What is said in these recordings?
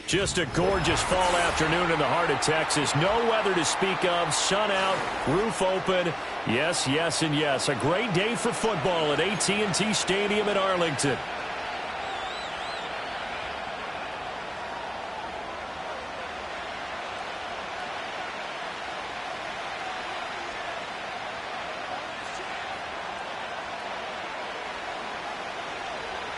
Just a gorgeous fall afternoon in the heart of Texas. No weather to speak of. Sun out, roof open. Yes, yes, and yes. A great day for football at AT&T Stadium in Arlington.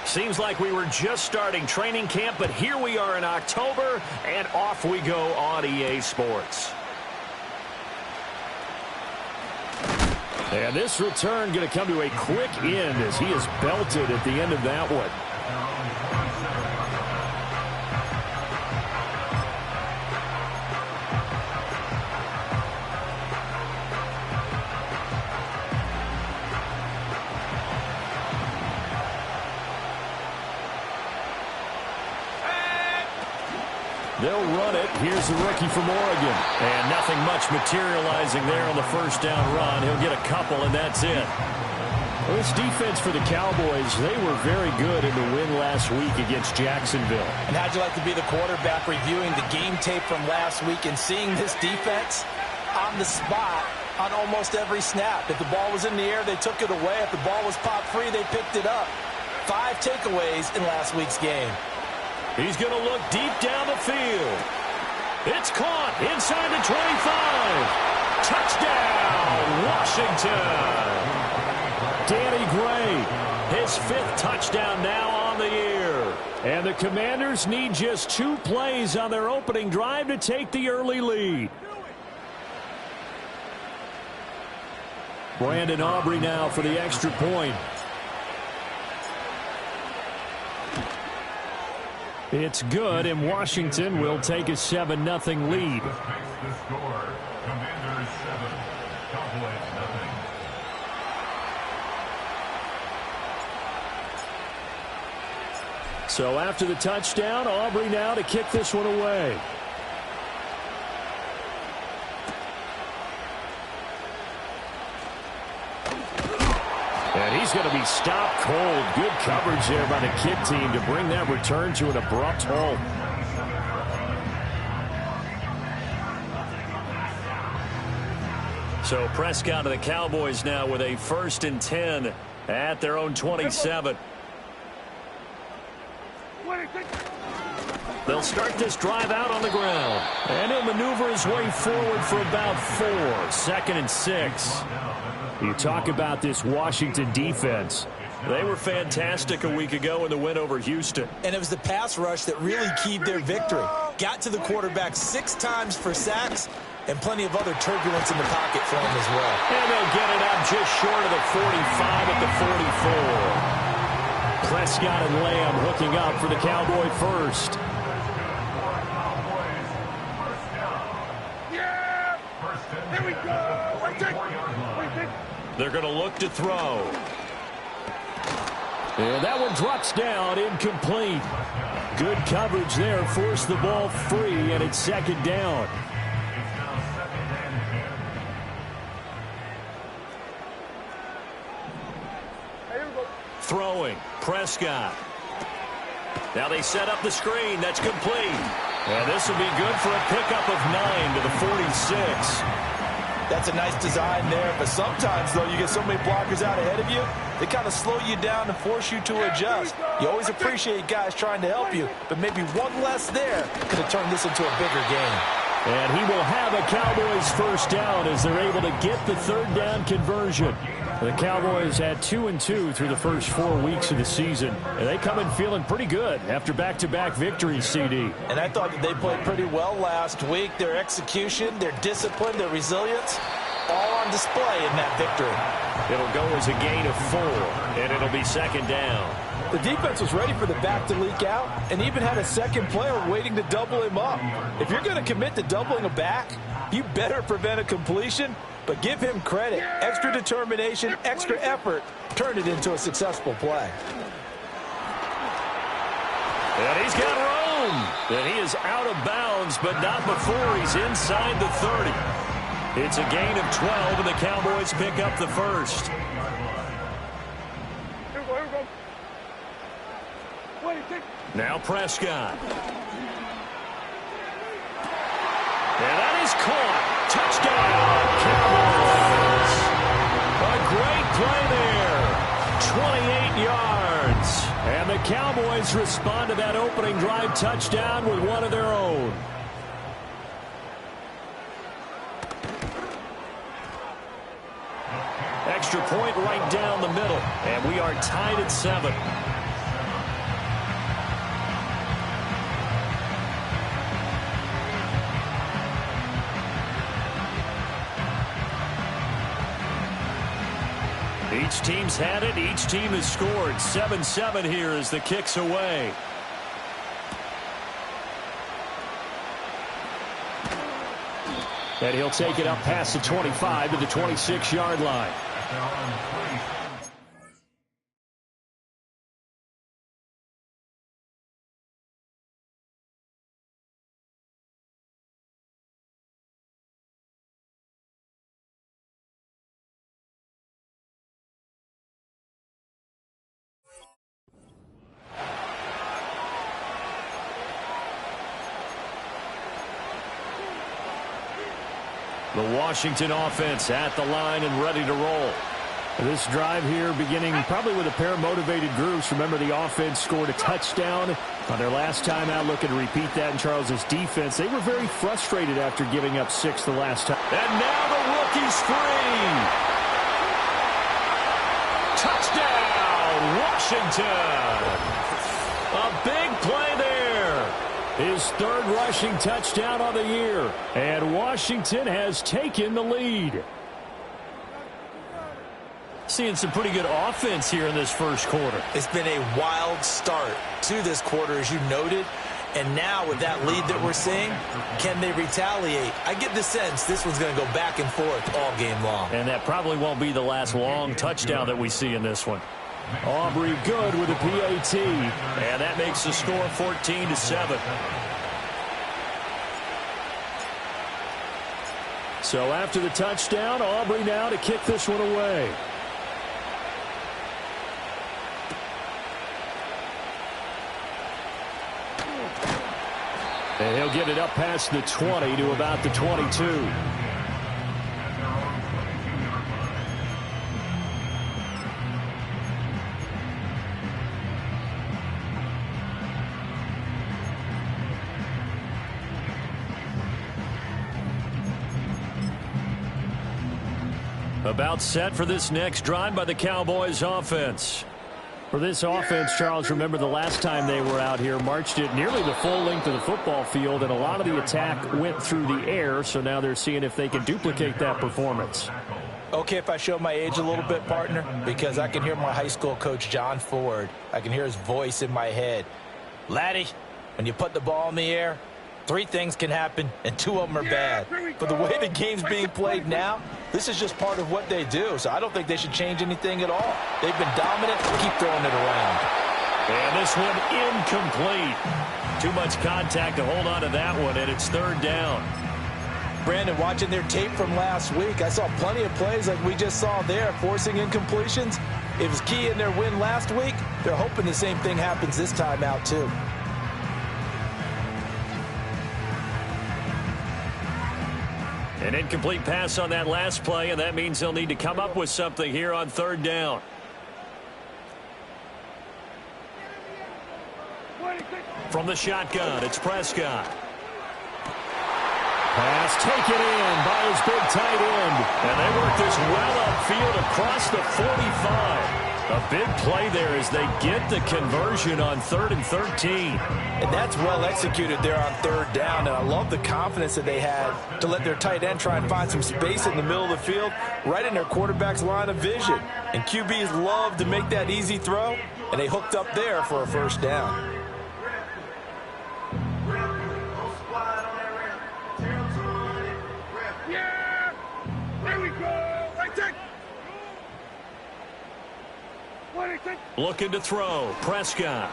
Seems like we were just starting training camp, but here we are in October, and off we go on EA Sports. And this return going to come to a quick end as he is belted at the end of that one. They'll run it. Here's the rookie from Oregon. And nothing much materializing there on the first down run. He'll get a couple, and that's it. Well, this defense for the Cowboys, they were very good in the win last week against Jacksonville. And how'd you like to be the quarterback reviewing the game tape from last week and seeing this defense on the spot on almost every snap? If the ball was in the air, they took it away. If the ball was popped free, they picked it up. 5 takeaways in last week's game. He's going to look deep down the field. It's caught inside the 25. Touchdown, Washington. Danny Gray, his 5th touchdown now on the year. And the Commanders need just 2 plays on their opening drive to take the early lead. Brandon Aubrey now for the extra point. It's good, and Washington will take a 7-0 lead. So after the touchdown, Aubrey now to kick this one away. And he's going to be stopped cold. Good coverage there by the kick team to bring that return to an abrupt halt. So Prescott of the Cowboys now with a 1st and 10 at their own 27. They'll start this drive out on the ground. And he'll maneuver his way forward for about 4. 2nd and 6. You talk about this Washington defense. They were fantastic a week ago in the win over Houston. And it was the pass rush that really keyed their victory. Got to the quarterback 6 times for sacks and plenty of other turbulence in the pocket for him as well. And they'll get it out just short of the 45 at the 44. Prescott and Lamb hooking up for the Cowboy first. Here we go. They're going to look to throw. And that one drops down, incomplete. Good coverage there, forced the ball free, and it's 2nd down. Throwing, Prescott. Now they set up the screen, that's complete. And this will be good for a pickup of 9 to the 46. That's a nice design there, but sometimes, though, you get so many blockers out ahead of you, they kind of slow you down and force you to adjust. You always appreciate guys trying to help you, but maybe one less there could have turned this into a bigger game. And he will have a Cowboys 1st down as they're able to get the 3rd down conversion. The Cowboys had 2-2 through the first 4 weeks of the season, and they come in feeling pretty good after back-to-back victories, CD. And I thought that they played pretty well last week. Their execution, their discipline, their resilience, all on display in that victory. It'll go as a gain of 4, and it'll be 2nd down. The defense was ready for the back to leak out and even had a 2nd player waiting to double him up. If you're going to commit to doubling a back, you better prevent a completion, but give him credit. Extra determination, extra effort turned it into a successful play. And he's got room. And he is out of bounds, but not before he's inside the 30. It's a gain of 12, and the Cowboys pick up the 1st. Now Prescott. And that is caught. Touchdown, Cowboys. A great play there. 28 yards. And the Cowboys respond to that opening drive touchdown with one of their own. Extra point right down the middle. And we are tied at 7. Each team's had it. Each team has scored. 7-7 here as the kick's away. And he'll take it up past the 25 to the 26-yard line. The Washington offense at the line and ready to roll. This drive here beginning probably with a pair of motivated groups. Remember, the offense scored a touchdown on their last time out. Looking to repeat that in Charles's defense. They were very frustrated after giving up 6 the last time. And now the rookie's free. Touchdown, Washington. A big play there. His 3rd rushing touchdown of the year. And Washington has taken the lead. Seeing some pretty good offense here in this first quarter. It's been a wild start to this quarter, as you noted. And now with that lead that we're seeing, can they retaliate? I get the sense this one's going to go back and forth all game long. And that probably won't be the last long touchdown that we see in this one. Aubrey good with a PAT. And that makes the score 14-7. So after the touchdown, Aubrey now to kick this one away. And he'll get it up past the 20 to about the 22. About set for this next drive by the Cowboys offense. For this offense, Charles, remember the last time they were out here, marched it nearly the full length of the football field, and a lot of the attack went through the air, so now they're seeing if they can duplicate that performance. Okay, if I show my age a little bit, partner, because I can hear my high school coach, John Ford. I can hear his voice in my head. Laddie, when you put the ball in the air, 3 things can happen, and 2 of them are bad. But the way the game's being played now, this is just part of what they do, so I don't think they should change anything at all. They've been dominant. Keep throwing it around. And this one incomplete. Too much contact to hold on to that one, and it's 3rd down. Brandon, watching their tape from last week, I saw plenty of plays like we just saw there, forcing incompletions. It was key in their win last week. They're hoping the same thing happens this time out, too. An incomplete pass on that last play, and that means they'll need to come up with something here on 3rd down. From the shotgun, it's Prescott. Pass taken in by his big tight end. And they work this well upfield across the 45. A big play there as they get the conversion on 3rd and 13. And that's well executed there on 3rd down. And I love the confidence that they had to let their tight end try and find some space in the middle of the field, right in their quarterback's line of vision. And QBs love to make that easy throw, and they hooked up there for a 1st down. Looking to throw. Prescott.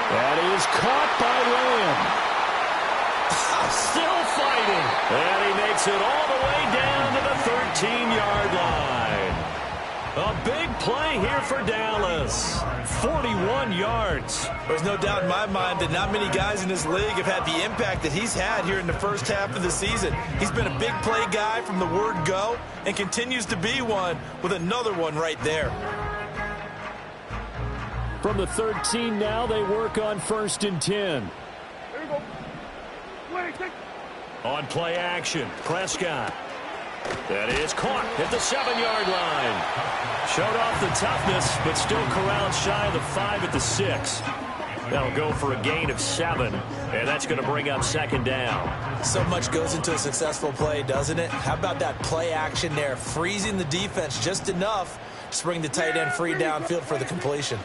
That is caught by Lamb. Still fighting. And he makes it all the way down to the 13-yard line. A big play here for Dallas. 41 yards. There's no doubt in my mind that not many guys in this league have had the impact that he's had here in the first half of the season. He's been a big play guy from the word go and continues to be one with another one right there. From the 13 now, they work on 1st and 10. There you go. On play action, Prescott. That is caught at the 7-yard line. Showed off the toughness, but still corralled shy of the 5 at the 6. That'll go for a gain of 7, and that's going to bring up 2nd down. So much goes into a successful play, doesn't it? How about that play action there, freezing the defense just enough to bring the tight end free downfield for the completion.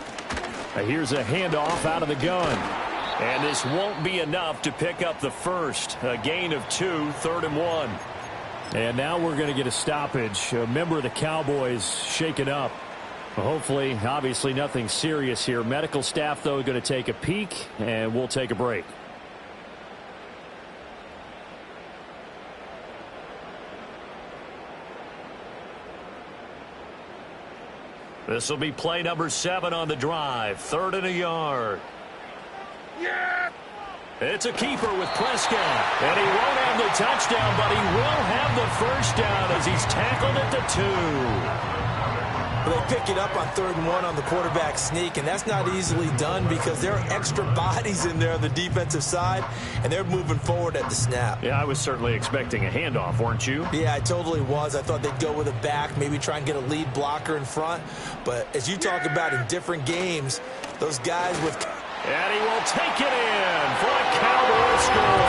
Here's a handoff out of the gun. And this won't be enough to pick up the first. A gain of 2, 3rd and 1. And now we're going to get a stoppage. A member of the Cowboys shaken up. Hopefully, obviously nothing serious here. Medical staff, though, going to take a peek, and we'll take a break. This will be play number 7 on the drive. 3rd and a yard. Yeah! It's a keeper with Prescott. And he won't have the touchdown, but he will have the first down as he's tackled at the 2. They pick it up on 3rd and 1 on the quarterback sneak, and that's not easily done because there are extra bodies in there on the defensive side, and they're moving forward at the snap. Yeah, I was certainly expecting a handoff, weren't you? Yeah, I totally was. I thought they'd go with a back, maybe try and get a lead blocker in front. But as you talk about in different games, those guys with... And he will take it in for a Cowboy score.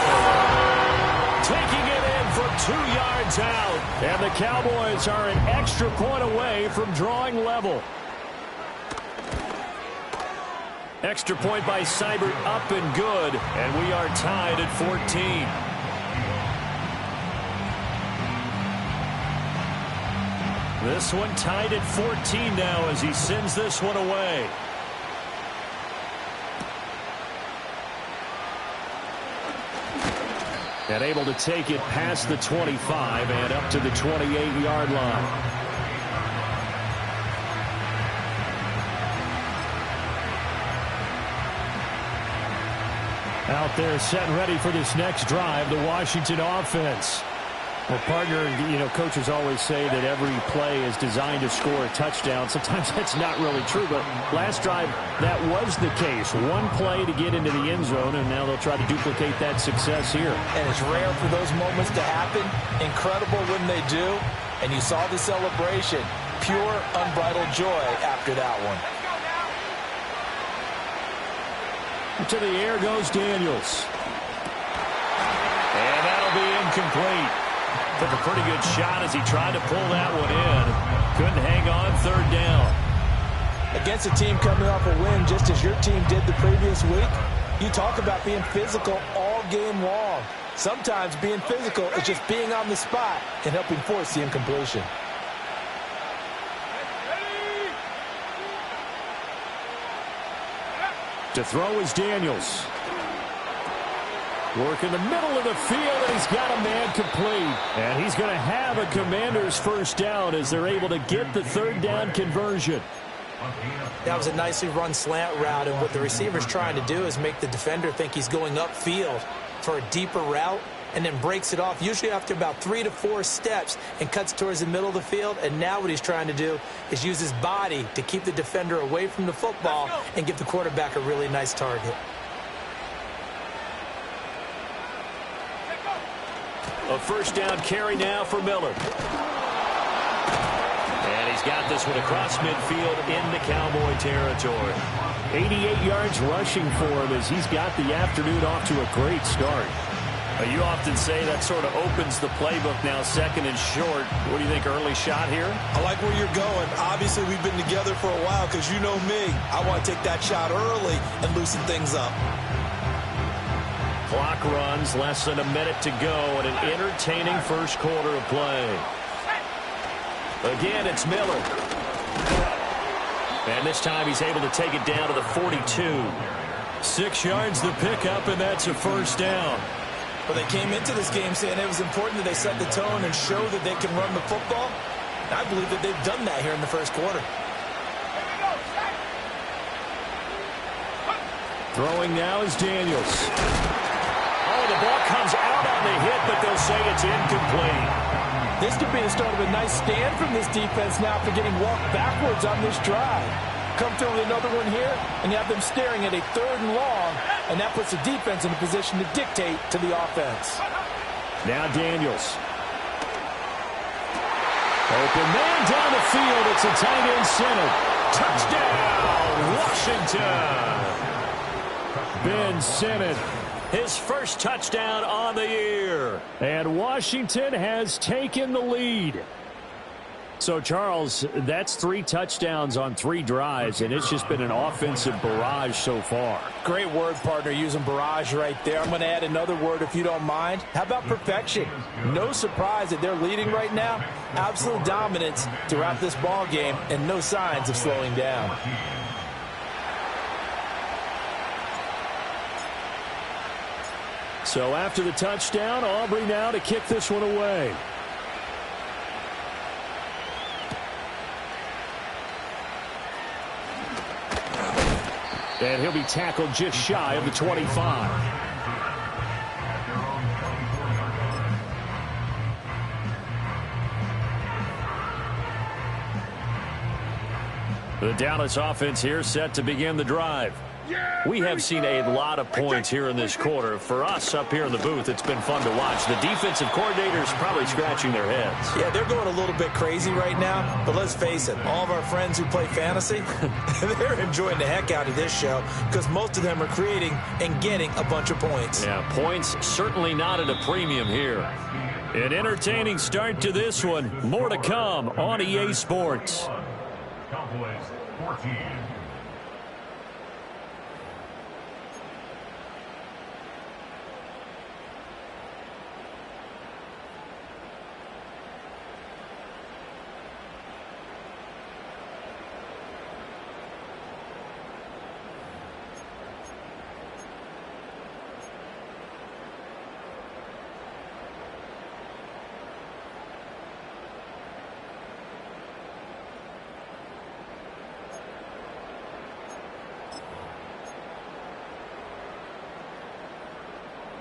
Taking it in from 2 yards out. And the Cowboys are an extra point away from drawing level. Extra point by Seibert up and good. And we are tied at 14. This one tied at 14 now as he sends this one away. And able to take it past the 25 and up to the 28-yard line. Out there set and ready for this next drive, the Washington offense. Well, partner, you know, coaches always say that every play is designed to score a touchdown. Sometimes that's not really true, but last drive, that was the case. One play to get into the end zone, and now they'll try to duplicate that success here. And it's rare for those moments to happen. Incredible when they do. And you saw the celebration. Pure, unbridled joy after that one. To the air goes Daniels. And that'll be incomplete. Took a pretty good shot as he tried to pull that one in. Couldn't hang on 3rd down. Against a team coming off a win just as your team did the previous week, you talk about being physical all game long. Sometimes being physical is just being on the spot and helping force the incompletion. To throw is Daniels. Work in the middle of the field, and he's got a man complete. And he's going to have a Commander's first down as they're able to get the 3rd down conversion. That was a nicely run slant route, and what the receiver's trying to do is make the defender think he's going upfield for a deeper route and then breaks it off, usually after about 3 to 4 steps, and cuts towards the middle of the field. And now what he's trying to do is use his body to keep the defender away from the football and give the quarterback a really nice target. A first down carry now for Miller. And he's got this one across midfield into Cowboy territory. 88 yards rushing for him as he's got the afternoon off to a great start. You often say that sort of opens the playbook now, 2nd and short. What do you think, early shot here? I like where you're going. Obviously, we've been together for a while because you know me. I want to take that shot early and loosen things up. Clock runs, less than a minute to go, and an entertaining first quarter of play. Again, it's Miller. And this time he's able to take it down to the 42. 6 yards the pickup, and that's a first down. But they came into this game saying it was important that they set the tone and show that they can run the football. I believe that they've done that here in the first quarter. Throwing now is Daniels. Oh, the ball comes out on the hit, but they'll say it's incomplete. This could be the start of a nice stand from this defense now for getting walked backwards on this drive. Come through with another one here, and you have them staring at a 3rd and long, and that puts the defense in a position to dictate to the offense. Now Daniels. Open man down the field. It's a tight end center. Touchdown, Washington. Ben Simmons, his first touchdown on the year. And Washington has taken the lead. So, Charles, that's 3 touchdowns on 3 drives, and it's just been an offensive barrage so far. Great word, partner, using barrage right there. I'm going to add another word if you don't mind. How about perfection? No surprise that they're leading right now. Absolute dominance throughout this ball game, and no signs of slowing down. So after the touchdown, Aubrey now to kick this one away. And he'll be tackled just shy of the 25. The Dallas offense here set to begin the drive. We have seen a lot of points here in this quarter. For us up here in the booth, it's been fun to watch. The defensive coordinators probably scratching their heads. Yeah, they're going a little bit crazy right now, but let's face it, all of our friends who play fantasy, they're enjoying the heck out of this show because most of them are creating and getting a bunch of points. Yeah, points certainly not at a premium here. An entertaining start to this one. More to come on EA Sports. Cowboys 14.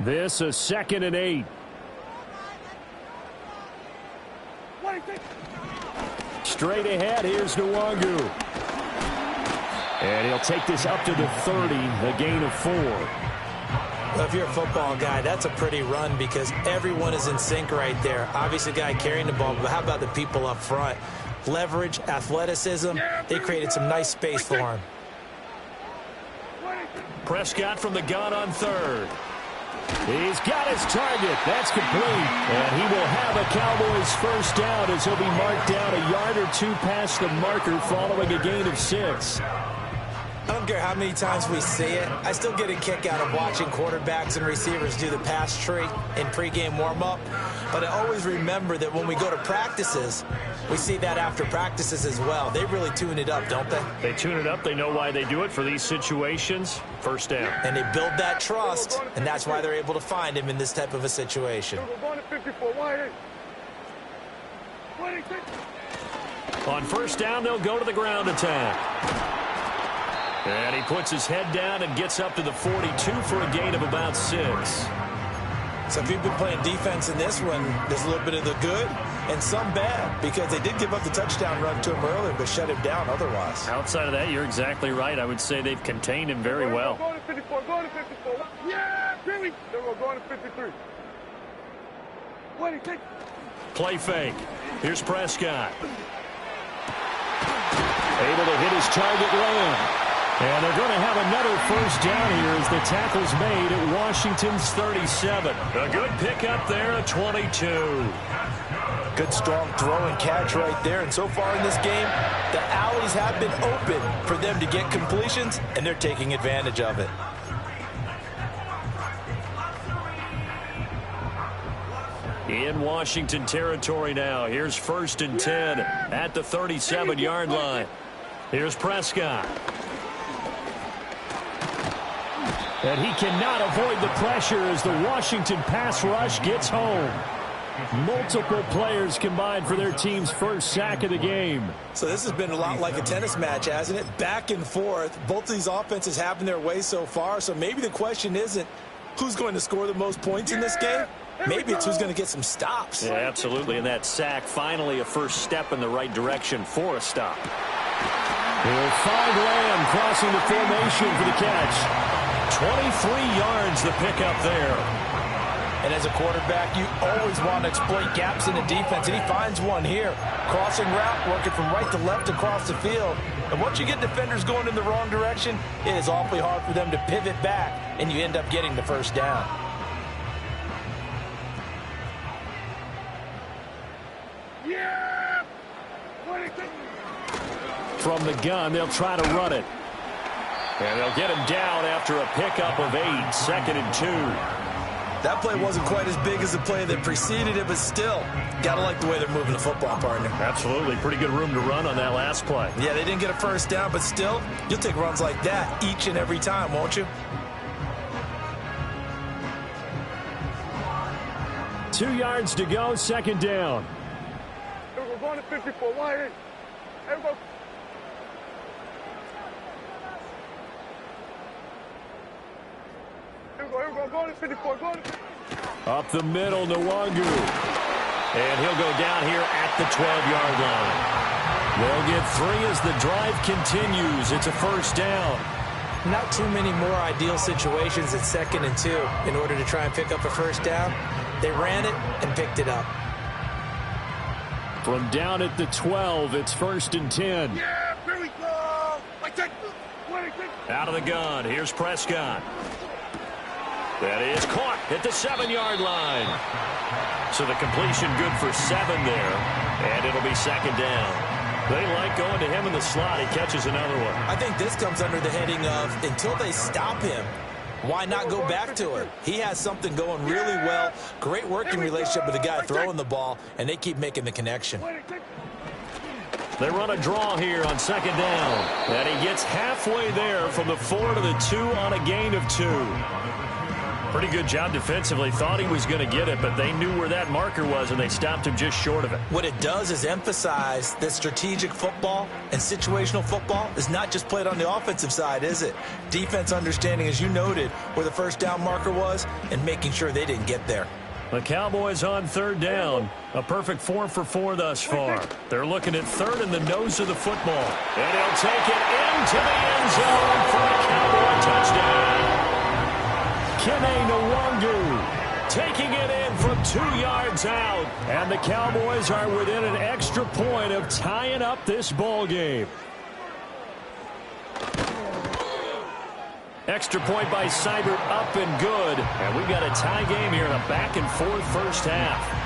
This is 2nd and 8. Straight ahead, here's Nwangu. And he'll take this up to the 30, a gain of 4. Well, if you're a football guy, that's a pretty run because everyone is in sync right there. Obviously, the guy carrying the ball, but how about the people up front? Leverage, athleticism, they created some nice space for him. Prescott from the gun on 3rd. He's got his target. That's complete. And he will have a Cowboys first down as he'll be marked down a yard or 2 past the marker following a gain of 6. I don't care how many times we see it. I still get a kick out of watching quarterbacks and receivers do the pass tree in pregame warm-up. But I always remember that when we go to practices, we see that after practices as well. They really tune it up, don't they? They tune it up. They know why they do it for these situations. First down. And they build that trust, and that's why they're able to find him in this type of a situation. On first down, they'll go to the ground attack. And he puts his head down and gets up to the 42 for a gain of about 6. So if you've been playing defense in this one, there's a little bit of the good and some bad because they did give up the touchdown run to him earlier but shut him down otherwise. Outside of that, you're exactly right. I would say they've contained him very well. Going to 54, going to 54. Yeah, really? They were going to 53. What do you Play fake. Here's Prescott. Able to hit his target laying. And they're going to have another first down here as the tackle's made at Washington's 37. A good pickup there at 22. Good strong throw and catch right there. And so far in this game, the alleys have been open for them to get completions, and they're taking advantage of it. In Washington territory now. Here's 1st and 10 at the 37-yard line. Here's Prescott. And he cannot avoid the pressure as the Washington pass rush gets home. Multiple players combined for their team's first sack of the game. So this has been a lot like a tennis match, hasn't it? Back and forth. Both of these offenses having their way so far. So maybe the question isn't who's going to score the most points in this game. Maybe it's who's going to get some stops. Yeah, absolutely. And that sack, finally a first step in the right direction for a stop. He'll find Lamb crossing the formation for the catch. 23 yards the pickup there. And as a quarterback, you always want to exploit gaps in the defense, and he finds one here. Crossing route, working from right to left across the field. And once you get defenders going in the wrong direction, it is awfully hard for them to pivot back, and you end up getting the first down. From the gun, they'll try to run it. And they'll get him down after a pickup of 8, 2nd and 2. That play wasn't quite as big as the play that preceded it, but still, got to like the way they're moving the football, partner. Absolutely. Pretty good room to run on that last play. Yeah, they didn't get a first down, but still, you'll take runs like that each and every time, won't you? 2 yards to go, 2nd down. We're going to 54. Wide. Everybody. Go to 54. Go to 54. Up the middle, Nwangu. And he'll go down here at the 12-yard line. They'll get 3 as the drive continues. It's a first down. Not too many more ideal situations at 2nd and 2 in order to try and pick up a first down. They ran it and picked it up. From down at the 12, it's 1st and 10. Yeah, here we go. Out of the gun, here's Prescott. That is caught at the 7-yard line. So the completion good for 7 there, and it'll be 2nd down. They like going to him in the slot. He catches another one. I think this comes under the heading of until they stop him, why not go back to him? He has something going really well. Great working relationship with the guy throwing the ball, and they keep making the connection. They run a draw here on 2nd down. And he gets halfway there from the 4 to the 2 on a gain of 2. Pretty good job defensively. Thought he was going to get it, but they knew where that marker was, and they stopped him just short of it. What it does is emphasize that strategic football and situational football is not just played on the offensive side, is it? Defense understanding, as you noted, where the first down marker was and making sure they didn't get there. The Cowboys on 3rd down. A perfect 4 for 4 thus far. They're looking at 3rd in the nose of the football. And he'll take it into the end zone for a Cowboy touchdown. Kene Nwangu taking it in from 2 yards out. And the Cowboys are within an extra point of tying up this ball game. Extra point by Seibert, up and good. And we've got a tie game here in a back-and-forth first half.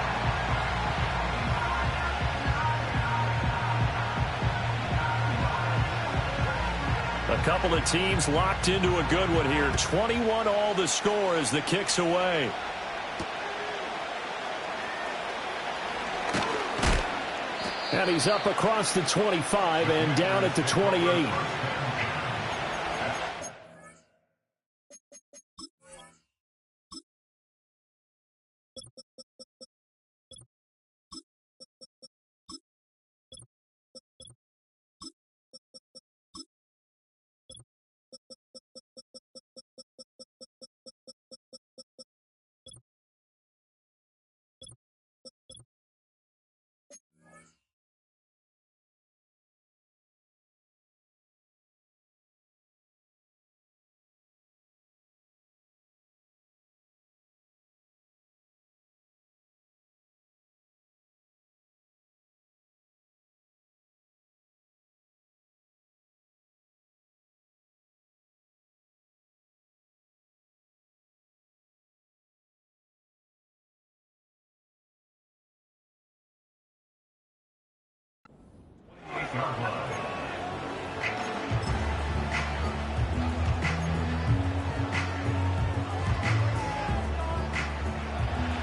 A couple of teams locked into a good one here. 21 all the score as the kick's away. And he's up across the 25 and down at the 28.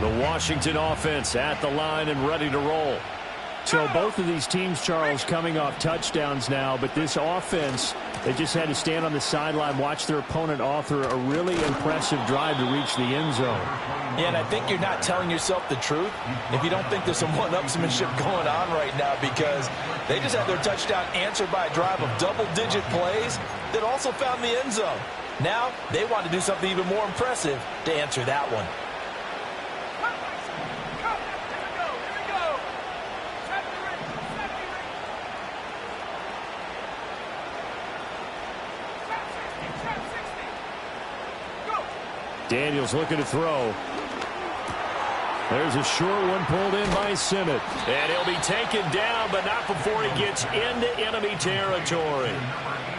The Washington offense at the line and ready to roll. So both of these teams, Charles, coming off touchdowns now, but this offense, they just had to stand on the sideline, watch their opponent author a really impressive drive to reach the end zone. Yeah, and I think you're not telling yourself the truth if you don't think there's some one-upsmanship going on right now, because they just had their touchdown answered by a drive of double-digit plays that also found the end zone. Now they want to do something even more impressive to answer that one. Daniels looking to throw. There's a short one pulled in by Simmett. And he'll be taken down, but not before he gets into enemy territory.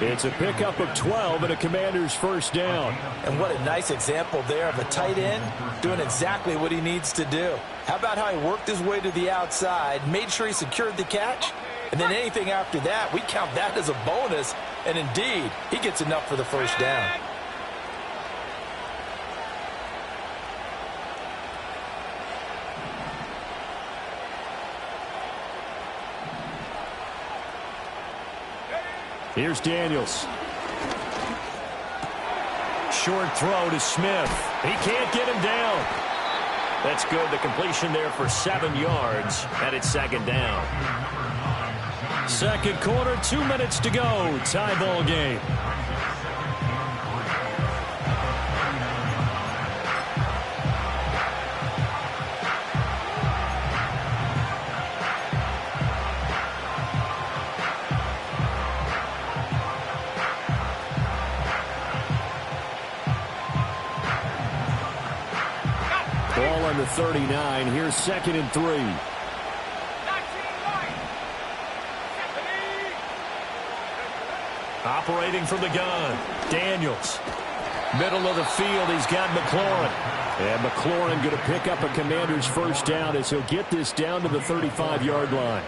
It's a pickup of 12 and a Commander's first down. And what a nice example there of a tight end doing exactly what he needs to do. How about how he worked his way to the outside, made sure he secured the catch, and then anything after that, we count that as a bonus. And indeed, he gets enough for the first down. Here's Daniels. Short throw to Smith. He can't get him down. That's good. The completion there for 7 yards, and it's second down. Second quarter, 2 minutes to go. Tie ball game. Ball on the 39. Here's 2nd and 3. Operating from the gun. Daniels. Middle of the field. He's got McLaurin. And McLaurin going to pick up a Commander's first down as he'll get this down to the 35-yard line.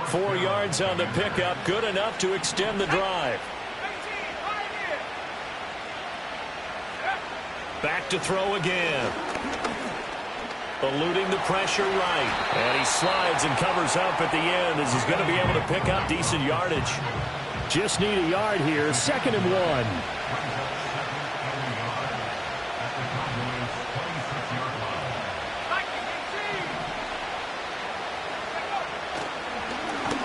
4 yards on the pickup. Good enough to extend the drive. Back to throw again. Eluding the pressure right. And he slides and covers up at the end as he's going to be able to pick up decent yardage. Just need a yard here. 2nd and 1.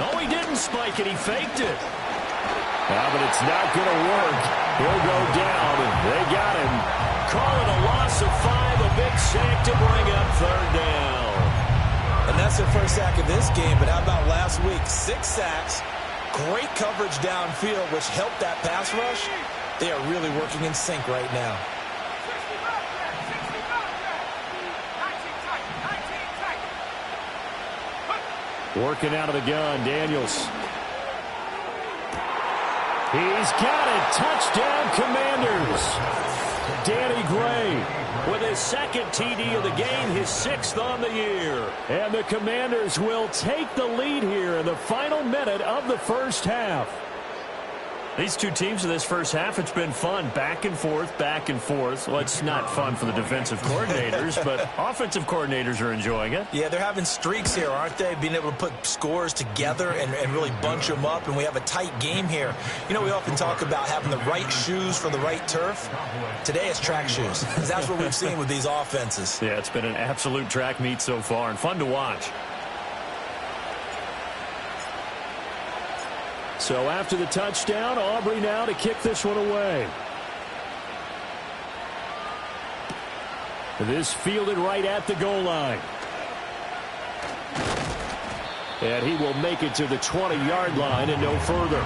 Oh, he didn't spike it. He faked it. But it's not going to work. He'll go down, and they got him. Call it a loss of 5, a big sack to bring up 3rd down. And that's their first sack of this game, but how about last week? 6 sacks, great coverage downfield, which helped that pass rush. They are really working in sync right now. Working out of the gun, Daniels. He's got it. Touchdown, Commanders. Danny Gray with his 2nd TD of the game, his 6th on the year. And the Commanders will take the lead here in the final minute of the first half. These two teams in this first half, it's been fun. Back and forth, back and forth. Well, it's not fun for the defensive coordinators, but offensive coordinators are enjoying it. Yeah, they're having streaks here, aren't they? Being able to put scores together and really bunch them up, and we have a tight game here. You know, we often talk about having the right shoes for the right turf. Today it's track shoes. That's what we've seen with these offenses. Yeah, it's been an absolute track meet so far and fun to watch. So after the touchdown, Aubrey now to kick this one away. This fielded right at the goal line. And he will make it to the 20-yard line and no further.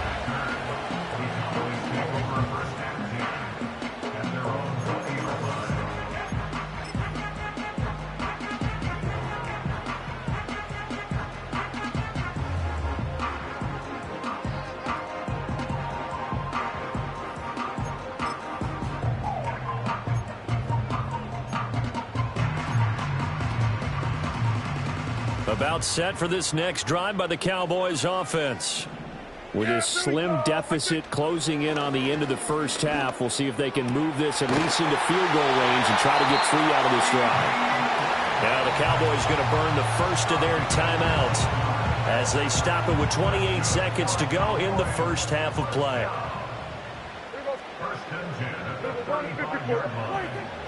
About set for this next drive by the Cowboys offense. With a slim deficit closing in on the end of the first half, we'll see if they can move this at least into field goal range and try to get 3 out of this drive. Now the Cowboys going to burn the first of their timeouts. as they stop it with 28 seconds to go in the first half of play.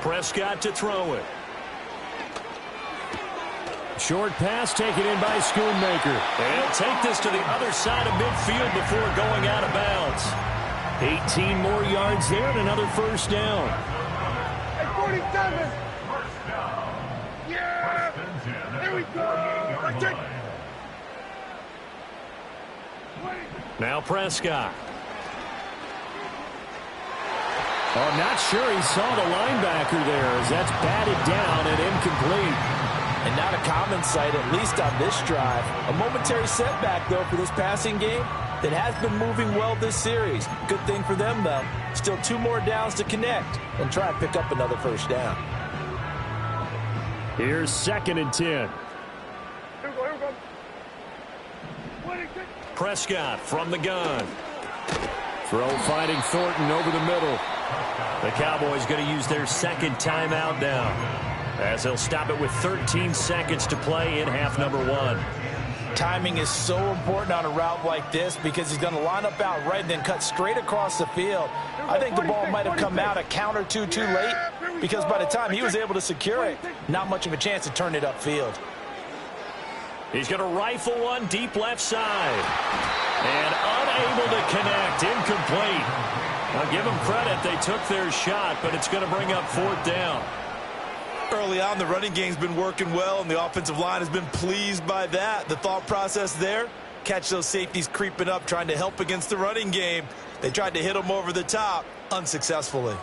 Prescott to throw it. Short pass taken in by Schoonmaker. And he'll take this to the other side of midfield before going out of bounds. 18 more yards there and another first down. Hey, 47. Yeah. There we go. Now Prescott. Oh, I'm not sure he saw the linebacker there as that's batted down and incomplete. And not a common sight, at least on this drive. A momentary setback, though, for this passing game that has been moving well this series. Good thing for them, though. Still 2 more downs to connect and try and pick up another first down. Here's 2nd and 10. Here we go. Prescott from the gun. Throw finding Thornton over the middle. The Cowboys going to use their second timeout now, as they'll stop it with 13 seconds to play in half number 1. Timing is so important on a route like this because he's going to line up out right and then cut straight across the field. I think the ball might have come out a count or two too late because by the time he was able to secure it, not much of a chance to turn it upfield. He's going to rifle one deep left side. And unable to connect, incomplete. I'll give them credit, they took their shot, but it's going to bring up 4th down. Early on, the running game's been working well, and the offensive line has been pleased by that. The thought process there, catch those safeties creeping up, trying to help against the running game. They tried to hit them over the top, unsuccessfully.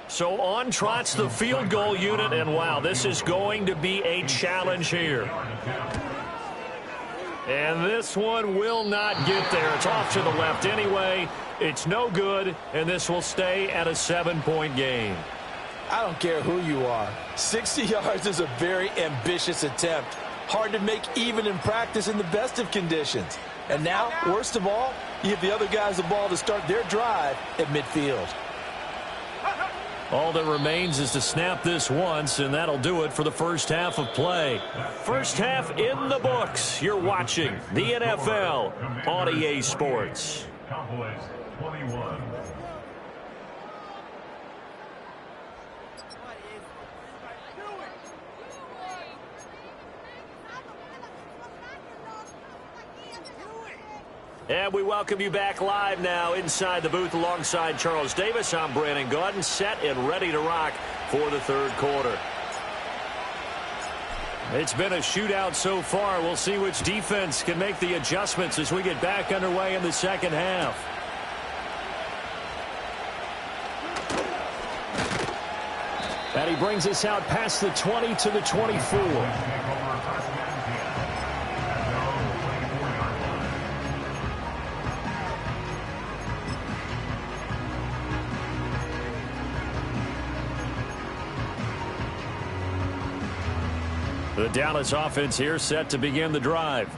So on trots the field goal unit, and wow, this is going to be a challenge here. And this one will not get there. It's off to the left anyway. It's no good, and this will stay at a 7-point game. I don't care who you are. 60 yards is a very ambitious attempt. Hard to make even in practice in the best of conditions. And now, worst of all, you give the other guys the ball to start their drive at midfield. All that remains is to snap this once, and that'll do it for the first half of play. First half in the books. You're watching the NFL on EA Sports. Cowboys 21. And we welcome you back live now inside the booth alongside Charles Davis. I'm Brandon Gaudin, set and ready to rock for the 3rd quarter. It's been a shootout so far. We'll see which defense can make the adjustments as we get back underway in the second half. And he brings us out past the 20 to the 24. The Dallas offense here set to begin the drive.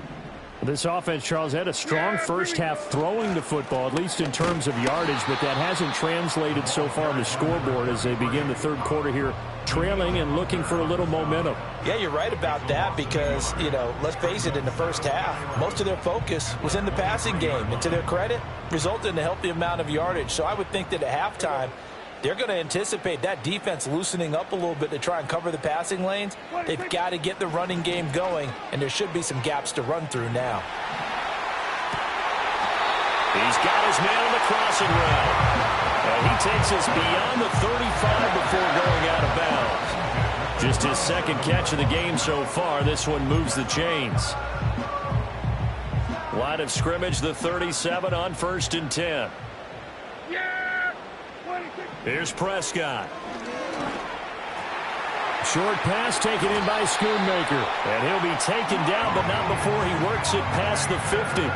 This offense, Charles, had a strong first half throwing the football, at least in terms of yardage, but that hasn't translated so far on the scoreboard as they begin the 3rd quarter here, trailing and looking for a little momentum. Yeah, you're right about that because, you know, let's face it, in the first half, most of their focus was in the passing game. And to their credit, resulted in a healthy amount of yardage. So I would think that at halftime, they're going to anticipate that defense loosening up a little bit to try and cover the passing lanes. They've got to get the running game going, and there should be some gaps to run through now. He's got his man on the crossing route. And he takes us beyond the 35 before going out of bounds. Just his 2nd catch of the game so far. This one moves the chains. Line of scrimmage, the 37 on 1st and 10. Here's Prescott. Short pass taken in by Schoonmaker. And he'll be taken down, but not before he works it past the 50.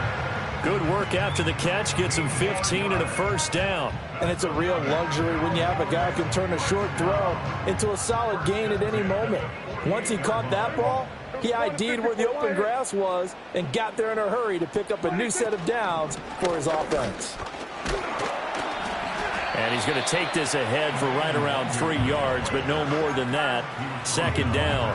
Good work after the catch. Gets him 15 and a first down. And it's a real luxury when you have a guy who can turn a short throw into a solid gain at any moment. Once he caught that ball, he ID'd where the open grass was and got there in a hurry to pick up a new set of downs for his offense. And he's going to take this ahead for right around 3 yards, but no more than that. 2nd down.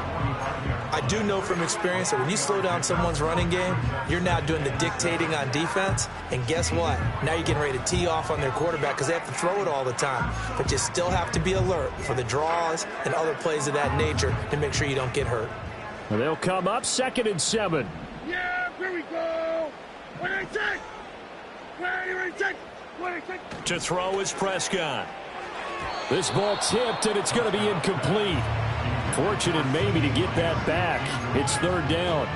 I do know from experience that when you slow down someone's running game, you're now doing the dictating on defense. And guess what? Now you're getting ready to tee off on their quarterback because they have to throw it all the time. But you still have to be alert for the draws and other plays of that nature to make sure you don't get hurt. Well, they'll come up 2nd and 7. Yeah, here we go. What do you think? To throw is Prescott. This ball tipped, and it's going to be incomplete. Fortunate maybe to get that back. It's 3rd down.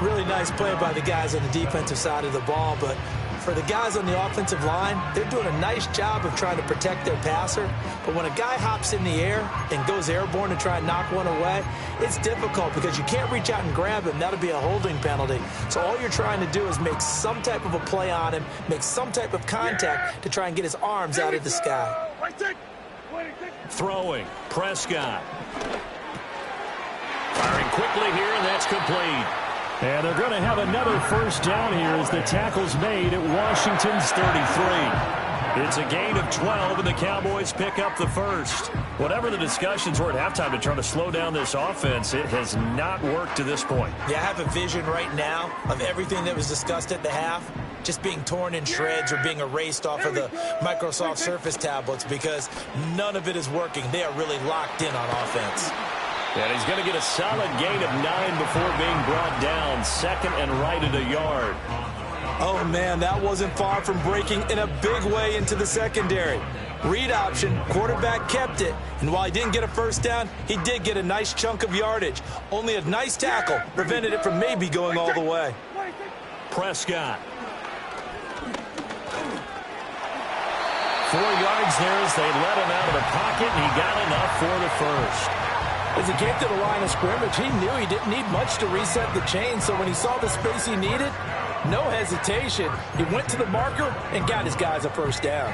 Really nice play by the guys on the defensive side of the ball, but for the guys on the offensive line, they're doing a nice job of trying to protect their passer. But when a guy hops in the air and goes airborne to try and knock one away, it's difficult because you can't reach out and grab him. That'll be a holding penalty. So all you're trying to do is make some type of a play on him, make some type of contact to try and get his arms out of the sky. Throwing, Prescott. Firing quickly here, and that's complete. And they're going to have another 1st down here as the tackle's made at Washington's 33. It's a gain of 12, and the Cowboys pick up the 1st. Whatever the discussions were at halftime to try to slow down this offense, it has not worked to this point. Yeah, I have a vision right now of everything that was discussed at the half just being torn in shreds or being erased off of the Microsoft Surface tablets because none of it is working. They are really locked in on offense. And he's going to get a solid gain of 9 before being brought down. 2nd and right at a yard. Oh, man, that wasn't far from breaking in a big way into the secondary. Read option, quarterback kept it, and while he didn't get a 1st down, he did get a nice chunk of yardage. Only a nice tackle prevented it from maybe going all the way. Prescott. 4 yards there as they let him out of the pocket, and he got enough for the 1st. As he came to the line of scrimmage, he knew he didn't need much to reset the chain, so when he saw the space he needed, no hesitation. He went to the marker and got his guys a 1st down.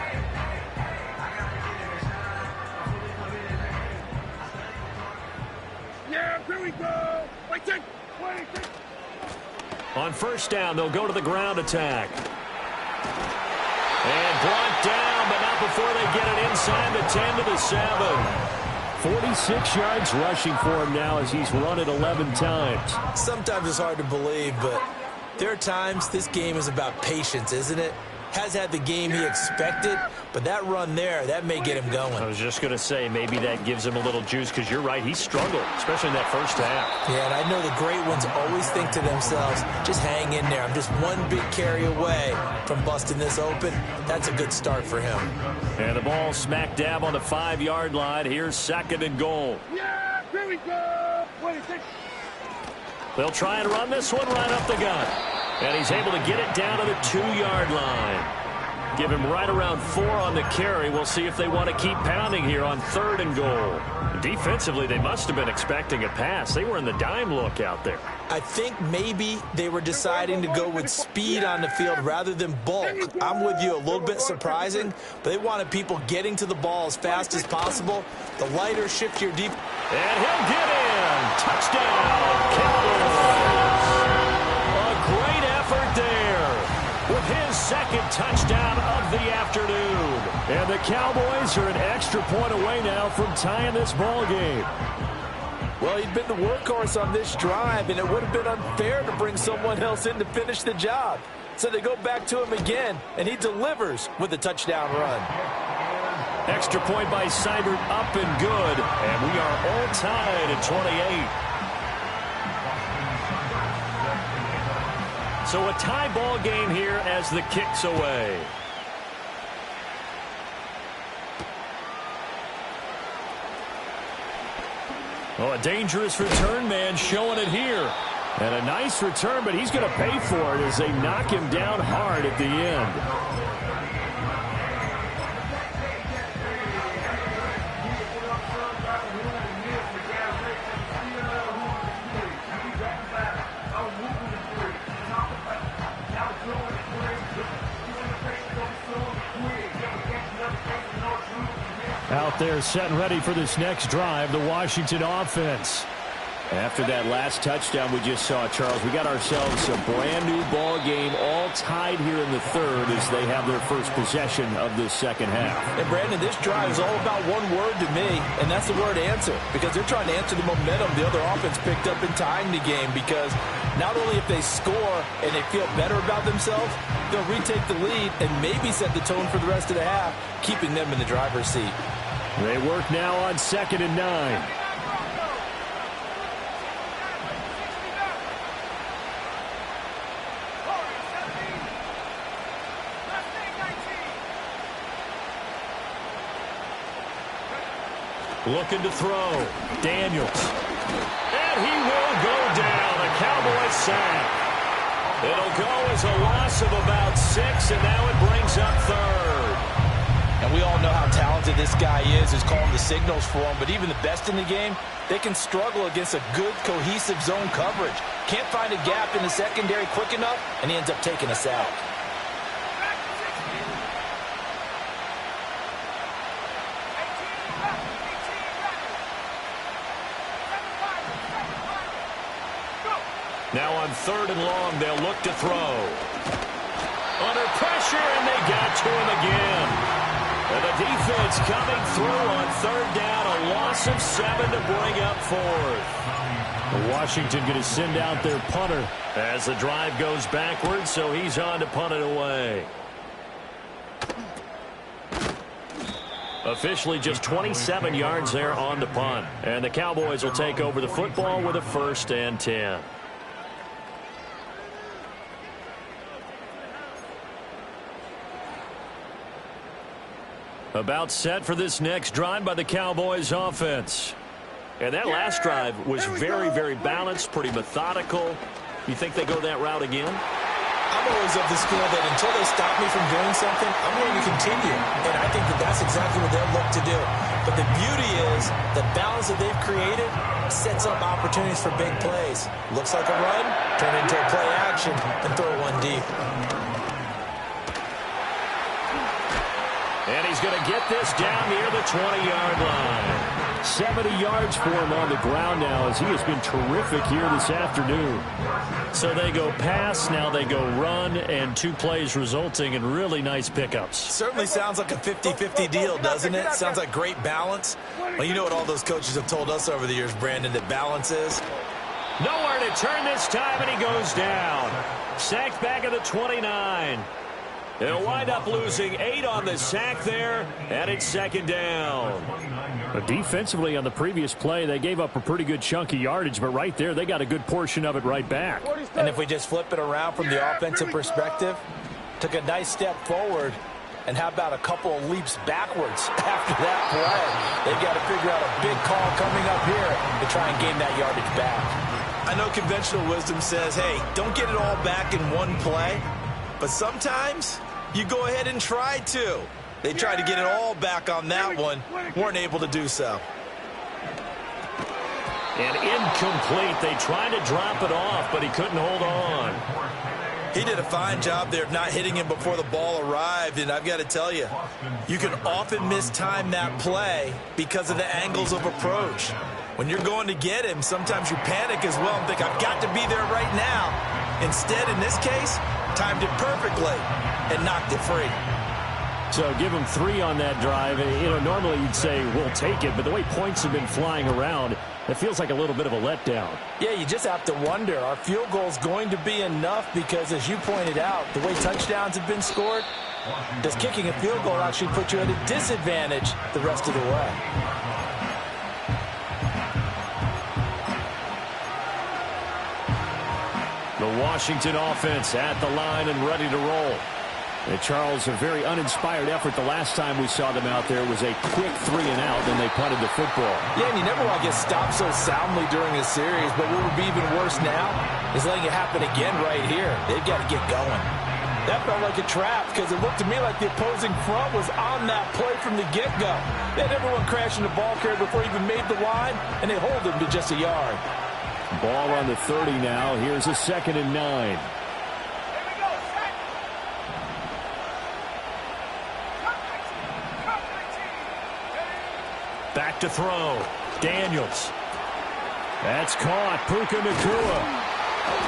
Yeah, here we go. On 1st down, they'll go to the ground attack. And brought down, but not before they get it inside the 10 to the 7. 46 yards rushing for him now as he's run it 11 times. Sometimes it's hard to believe, but there are times this game is about patience, isn't it? Has had the game he expected, but that run there, that may get him going. I was just going to say, maybe that gives him a little juice because you're right, he struggled, especially in that 1st half. Yeah, and I know the great ones always think to themselves, just hang in there. I'm just one big carry away from busting this open. That's a good start for him. And the ball smack dab on the 5-yard line. Here's 2nd and goal. Yeah, here we go. They'll try and run this one right up the gut. And he's able to get it down to the 2-yard line. Give him right around 4 on the carry. We'll see if they want to keep pounding here on 3rd and goal. Defensively, they must have been expecting a pass. They were in the dime look out there. I think maybe they were deciding to go with speed on the field rather than bulk. I'm with you, a little bit surprising, but they wanted people getting to the ball as fast as possible. The lighter, shiftier, deep. And he'll get in. Touchdown, Cowboys. A great effort there with his 2nd touchdown of the afternoon. And the Cowboys are an extra point away now from tying this ball game. Well, he'd been the workhorse on this drive, and it would have been unfair to bring someone else in to finish the job. So they go back to him again, and he delivers with a touchdown run. Extra point by Seibert, up and good. And we are all tied at 28. So a tie ball game here as the kick's away. Oh, a dangerous return man showing it here. And a nice return, but he's going to pay for it as they knock him down hard at the end. Out there set and ready for this next drive, the Washington offense. After that last touchdown we just saw, Charles, we got ourselves a brand new ball game, all tied here in the third as they have their first possession of this second half. And Brandon, this drive is all about one word to me, and that's the word answer, because they're trying to answer the momentum the other offense picked up in tying the game, because not only if they score and they feel better about themselves, they'll retake the lead and maybe set the tone for the rest of the half, keeping them in the driver's seat. They work now on 2nd and 9. Looking to throw. Daniels. And he will go down. A Cowboys sack. It'll go as a loss of about 6, and now it brings up third. And we all know how talented this guy is, who's calling the signals for him. But even the best in the game, they can struggle against a good, cohesive zone coverage. Can't find a gap in the secondary quick enough, and he ends up taking a sack. Now on 3rd and long, they'll look to throw. Under pressure, and they got to him again. And the defense coming through on 3rd down, a loss of 7 to bring up 4th. Washington going to send out their punter as the drive goes backwards, so he's on to punt it away. Officially just 27 yards there on the punt. And the Cowboys will take over the football with a 1st and 10. About set for this next drive by the Cowboys offense. And that last drive was very, very balanced, pretty methodical. You think they go that route again? I'm always of the school that until they stop me from doing something, I'm going to continue. And I think that that's exactly what they'll look to do. But the beauty is the balance that they've created sets up opportunities for big plays. Looks like a run, turn into a play action, and throw one deep. And he's going to get this down near the 20-yard line. 70 yards for him on the ground now as he has been terrific here this afternoon. So they go pass, now they go run, and 2 plays resulting in really nice pickups. Certainly sounds like a 50-50 deal, doesn't it? Sounds like great balance. Well, you know what all those coaches have told us over the years, Brandon, that balance is? Nowhere to turn this time, and he goes down. Sacked back at the 29. They'll wind up losing 8 on the sack there, and it's 2nd down. But defensively on the previous play, they gave up a pretty good chunk of yardage, but right there, they got a good portion of it right back. And if we just flip it around from the offensive perspective, took a nice step forward, and how about a couple of leaps backwards after that play? They've got to figure out a big call coming up here to try and gain that yardage back. I know conventional wisdom says, hey, don't get it all back in one play, but sometimes you go ahead and try to. They tried to get it all back on that one. Weren't able to do so. And incomplete. They tried to drop it off, but he couldn't hold on. He did a fine job there of not hitting him before the ball arrived. And I've got to tell you, you can often mistime that play because of the angles of approach. When you're going to get him, sometimes you panic as well and think, I've got to be there right now. Instead, in this case, timed it perfectly and knocked it free. So give him 3 on that drive. You know, normally you'd say we'll take it, but the way points have been flying around, it feels like a little bit of a letdown. Yeah, you just have to wonder, are field goals going to be enough? Because as you pointed out, the way touchdowns have been scored, does kicking a field goal actually put you at a disadvantage the rest of the way? The Washington offense at the line and ready to roll. And Charles, a very uninspired effort the last time we saw them out there was a quick 3 and out, then they punted the football. Yeah, and you never want to get stopped so soundly during a series, but what would be even worse now is letting it happen again right here. They've got to get going. That felt like a trap because it looked to me like the opposing front was on that play from the get-go. They had everyone crashing the ball carrier before he even made the line, and they hold him to just a yard. Ball on the 30 now. Here's a 2nd and 9. Back to throw. Daniels. That's caught. Puka Nacua.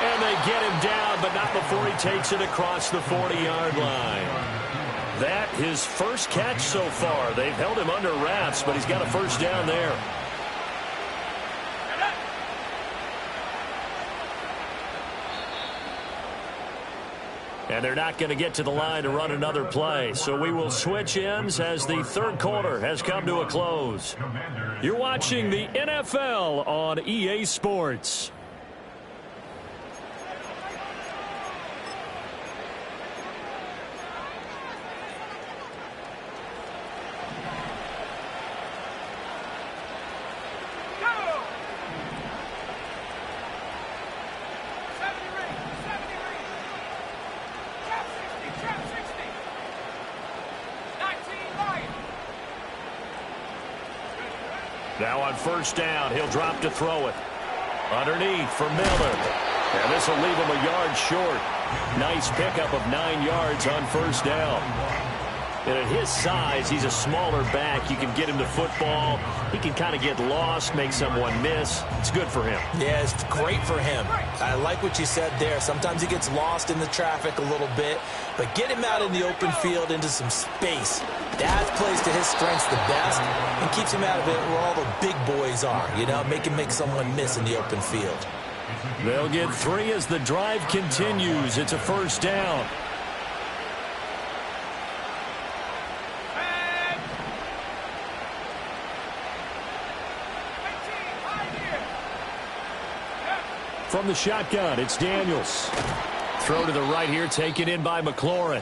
And they get him down, but not before he takes it across the 40-yard line. That his first catch so far. They've held him under wraps, but he's got a first down there. And they're not going to get to the line to run another play. So we will switch ends as the third quarter has come to a close. You're watching the NFL on EA Sports. Now on first down, he'll drop to throw it. Underneath for Miller. And this will leave him a yard short. Nice pickup of 9 yards on first down. And at his size, he's a smaller back. You can get him to football. He can kind of get lost, make someone miss. It's good for him. Yeah, it's great for him. I like what you said there. Sometimes he gets lost in the traffic a little bit, but get him out in the open field into some space. That plays to his strengths the best and keeps him out of it where all the big boys are. You know, make him make someone miss in the open field. They'll get 3 as the drive continues. It's a first down. From the shotgun, it's Daniels. Throw to the right here, taken in by McLaurin.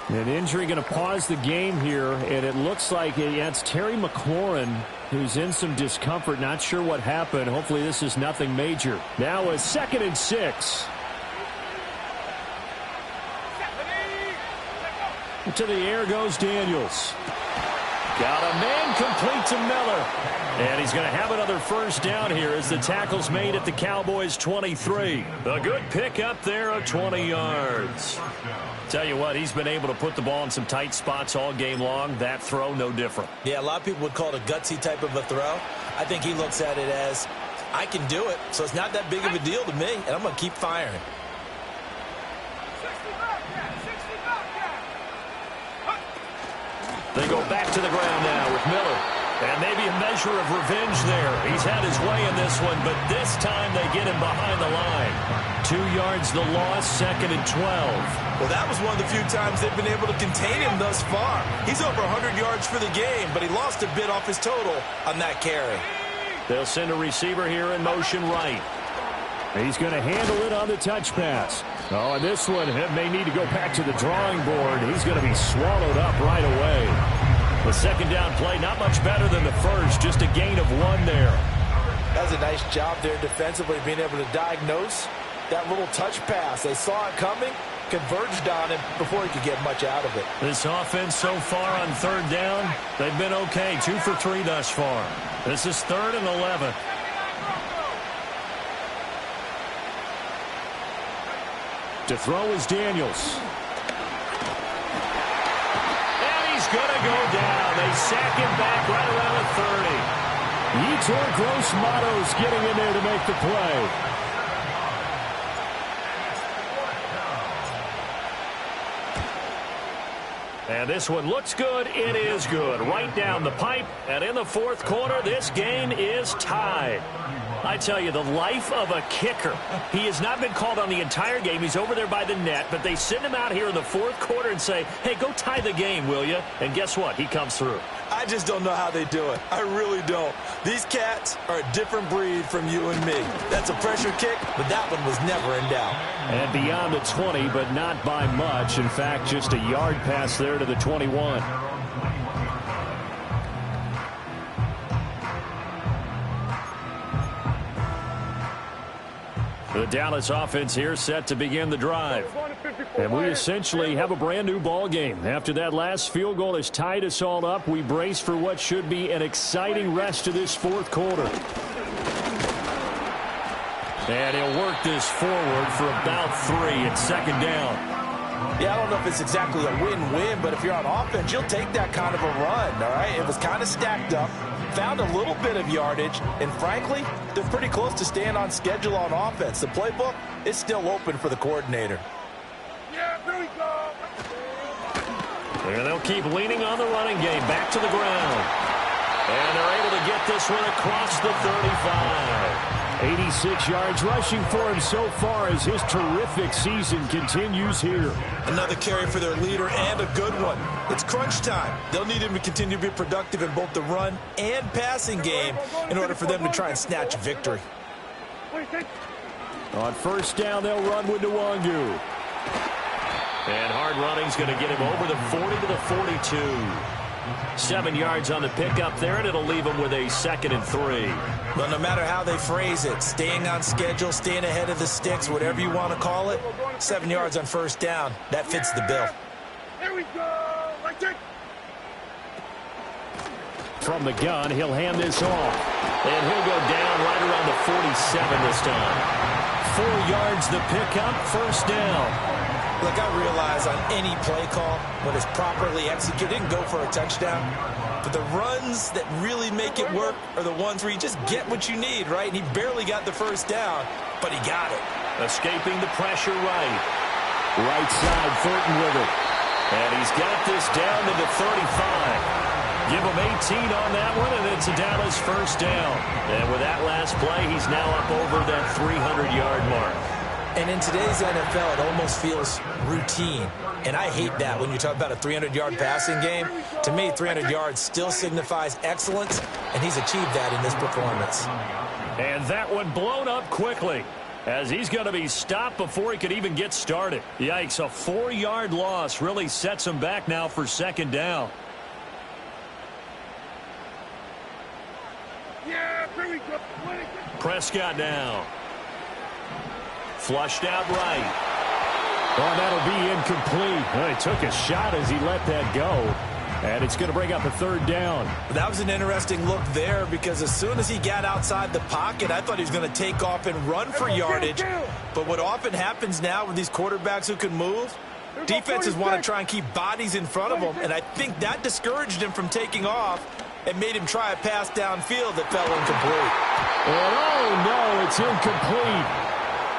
An injury going to pause the game here, and it looks like it's Terry McLaurin who's in some discomfort. Not sure what happened. Hopefully this is nothing major. Now a 2nd and 6. To the air goes Daniels. Got a man complete to Miller. And he's going to have another first down here as the tackle's made at the Cowboys' 23. A good pickup there of 20 yards. Tell you what, he's been able to put the ball in some tight spots all game long. That throw, no different. Yeah, a lot of people would call it a gutsy type of a throw. I think he looks at it as, I can do it, so it's not that big of a deal to me, and I'm going to keep firing. They go back to the ground now with Miller. And maybe a measure of revenge there. He's had his way in this one, but this time they get him behind the line. 2 yards the loss, 2nd and 12. Well, that was one of the few times they've been able to contain him thus far. He's over 100 yards for the game, but he lost a bit off his total on that carry. They'll send a receiver here in motion right. He's going to handle it on the touch pass. Oh, and this one may need to go back to the drawing board. He's going to be swallowed up right away. The second down play, not much better than the first, just a gain of 1 there. That was a nice job there defensively, being able to diagnose that little touch pass. They saw it coming, converged on it before he could get much out of it. This offense so far on third down, they've been okay. 2 for 3 thus far. This is 3rd and 11. To throw is Daniels. Going to go down. They sack him back right around the 30. Yetur Gross-Matos getting in there to make the play. And this one looks good. It is good. Right down the pipe. And in the 4th quarter, this game is tied. I tell you, the life of a kicker. He has not been called on the entire game. He's over there by the net, but they send him out here in the 4th quarter and say, hey, go tie the game, will you? And guess what? He comes through. I just don't know how they do it. I really don't. These cats are a different breed from you and me. That's a pressure kick, but that one was never in doubt. And beyond the 20, but not by much. In fact, just a yard pass there to the 21. The Dallas offense here set to begin the drive. And we essentially have a brand new ball game. After that last field goal has tied us all up, we brace for what should be an exciting rest of this 4th quarter. And he'll work this forward for about 3 at 2nd down. Yeah, I don't know if it's exactly a win-win, but if you're on offense, you'll take that kind of a run, all right? It was kind of stacked up. found a little bit of yardage, and frankly, they're pretty close to staying on schedule on offense. The playbook is still open for the coordinator. Yeah, here we go. And they'll keep leaning on the running game. Back to the ground. And they're able to get this one across the 35. 86 yards rushing for him so far as his terrific season continues here. Another carry for their leader and a good one. It's crunch time. They'll need him to continue to be productive in both the run and passing game in order for them to try and snatch victory. On first down, they'll run with Nwangu. And hard running's going to get him over the 40 to the 42. 7 yards on the pickup there, and it'll leave him with a 2nd and 3. Well, no matter how they phrase it, staying on schedule, staying ahead of the sticks, whatever you want to call it, 7 yards on first down, that fits the bill. Here we go. Right there. From the gun, he'll hand this off. And he'll go down right around the 47 this time. 4 yards the pickup, first down. Look, I realize on any play call, when it's properly executed, it can go for a touchdown. But the runs that really make it work are the ones where you just get what you need, right? And he barely got the first down, but he got it. Escaping the pressure right. Right side, Thornton with it. And he's got this down to the 35. Give him 18 on that one, and it's a Dallas first down. And with that last play, he's now up over that 300-yard mark. And in today's NFL, it almost feels routine. And I hate that when you talk about a 300-yard passing game. To me, 300 yards still signifies excellence, and he's achieved that in this performance. And that one blown up quickly, as he's going to be stopped before he could even get started. Yikes, a 4-yard loss really sets him back now for second down. Yeah, here we go. Prescott now. Flushed out right. Oh, that'll be incomplete. Well, he took a shot as he let that go. And it's going to bring up a third down. That was an interesting look there because as soon as he got outside the pocket, I thought he was going to take off and run for yardage. But what often happens now with these quarterbacks who can move, defenses want to try and keep bodies in front of them. And I think that discouraged him from taking off and made him try a pass downfield that fell incomplete. And oh, no, it's incomplete.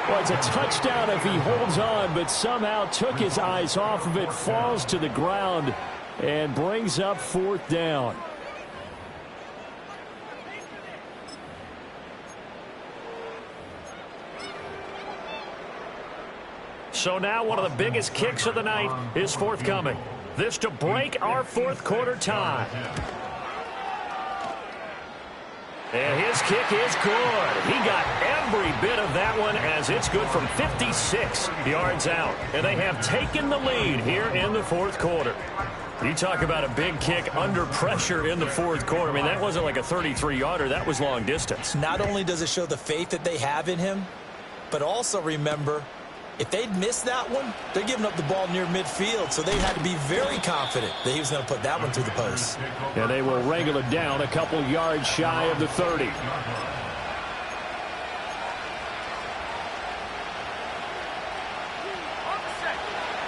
Well, it's a touchdown if he holds on, but somehow took his eyes off of it, falls to the ground, and brings up fourth down. So now one of the biggest kicks of the night is forthcoming. This to break our fourth quarter tie. And his kick is good. He got every bit of that one as it's good from 56 yards out. And they have taken the lead here in the fourth quarter. You talk about a big kick under pressure in the fourth quarter. I mean, that wasn't like a 33-yarder. That was long distance. Not only does it show the faith that they have in him, but also remember, if they'd missed that one, they're giving up the ball near midfield, so they had to be very confident that he was going to put that one through the post. And they will wrangle it down a couple yards shy of the 30.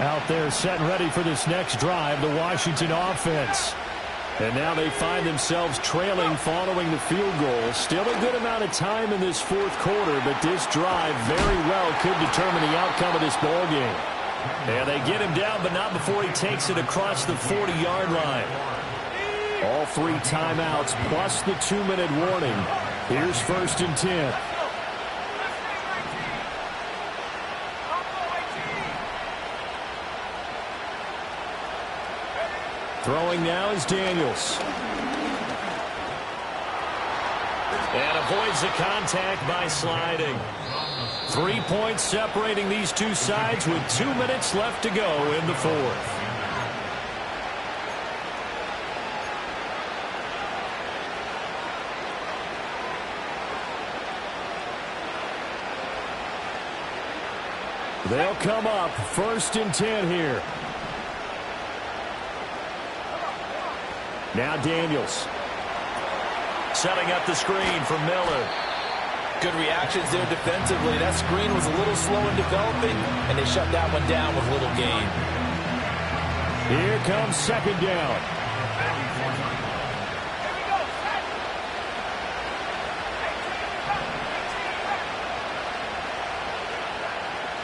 Out there set and ready for this next drive, the Washington offense. And now they find themselves trailing following the field goal. Still a good amount of time in this fourth quarter, but this drive very well could determine the outcome of this ball game. And they get him down, but not before he takes it across the 40-yard line. All 3 timeouts plus the 2-minute warning. Here's 1st and 10. Throwing now is Daniels. And avoids the contact by sliding. 3 points separating these two sides with 2 minutes left to go in the fourth. They'll come up 1st and 10 here. Now Daniels. Setting up the screen for Miller. Good reactions there defensively. That screen was a little slow in developing, and they shut that one down with little gain. Here comes 2nd down.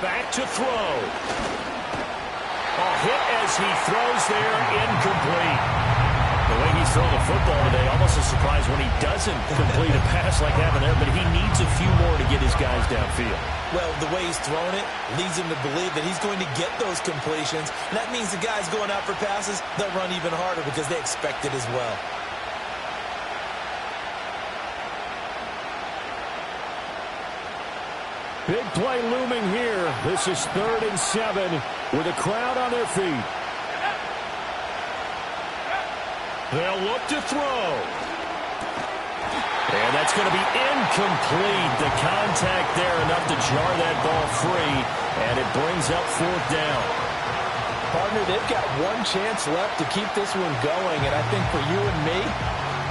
Back to throw. A hit as he throws there, incomplete. The way he's throwing the football today, almost a surprise when he doesn't complete a pass like having there, but he needs a few more to get his guys downfield. Well, the way he's throwing it leads him to believe that he's going to get those completions. And that means the guys going out for passes, they'll run even harder because they expect it as well. Big play looming here. This is 3rd and 7 with a crowd on their feet. They'll look to throw. And that's going to be incomplete. The contact there enough to jar that ball free, and it brings up 4th down. Partner, they've got one chance left to keep this one going, and I think for you and me,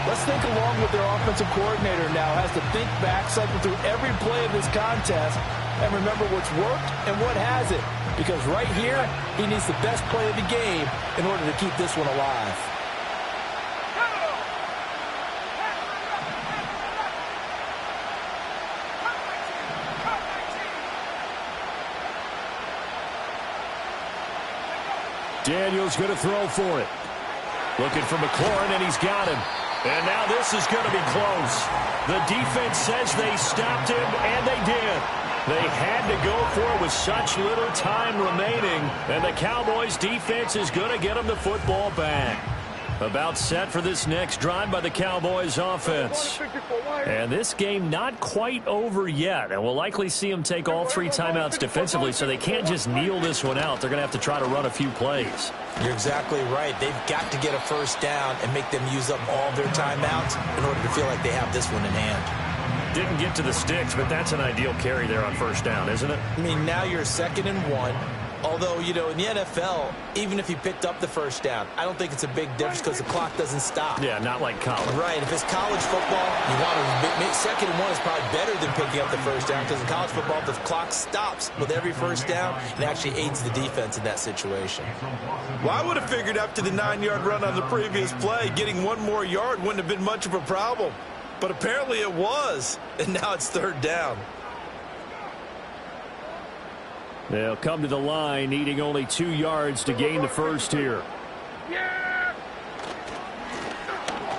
let's think along with their offensive coordinator now. Has to think back, cycle through every play of this contest, and remember what's worked and what hasn't. Because right here, he needs the best play of the game in order to keep this one alive. Daniel's going to throw for it. Looking for McLaurin, and he's got him. And now this is going to be close. The defense says they stopped him, and they did. They had to go for it with such little time remaining, and the Cowboys' defense is going to get them the football back. About set for this next drive by the Cowboys offense. And this game not quite over yet, and we'll likely see them take all 3 timeouts defensively, so they can't just kneel this one out. They're going to have to try to run a few plays. You're exactly right. They've got to get a first down and make them use up all their timeouts in order to feel like they have this one in hand. Didn't get to the sticks, but that's an ideal carry there on first down, isn't it? I mean, now you're 2nd and 1. Although, you know, in the NFL, even if he picked up the first down, I don't think it's a big difference because the clock doesn't stop. Yeah, not like college. Right. If it's college football, you want to make 2nd and 1 is probably better than picking up the first down because in college football, the clock stops with every first down and actually aids the defense in that situation. Well, I would have figured after the 9-yard run on the previous play, getting 1 more yard wouldn't have been much of a problem. But apparently it was, and now it's 3rd down. They'll come to the line, needing only 2 yards to gain the first here.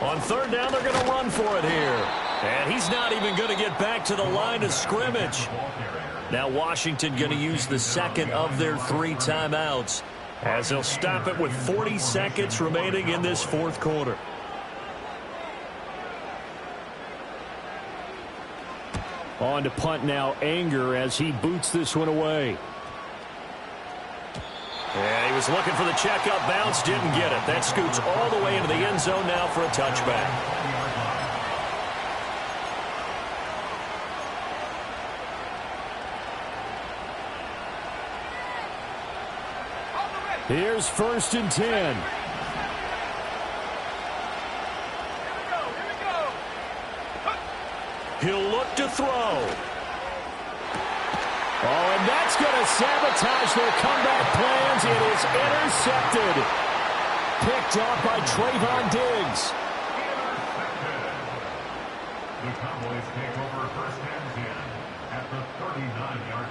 On 3rd down, they're going to run for it here. And he's not even going to get back to the line of scrimmage. Now Washington going to use the 2nd of their 3 timeouts as they'll stop it with 40 seconds remaining in this 4th quarter. On to punt now, Anger, as he boots this one away. And he was looking for the checkup bounce, didn't get it. That scoots all the way into the end zone now for a touchback. Here's 1st and 10. He'll look to throw. Oh, and that's going to sabotage their comeback plans. It is intercepted. Picked off by Trayvon Diggs. The Cowboys take over 1st and 10 at the 39-yard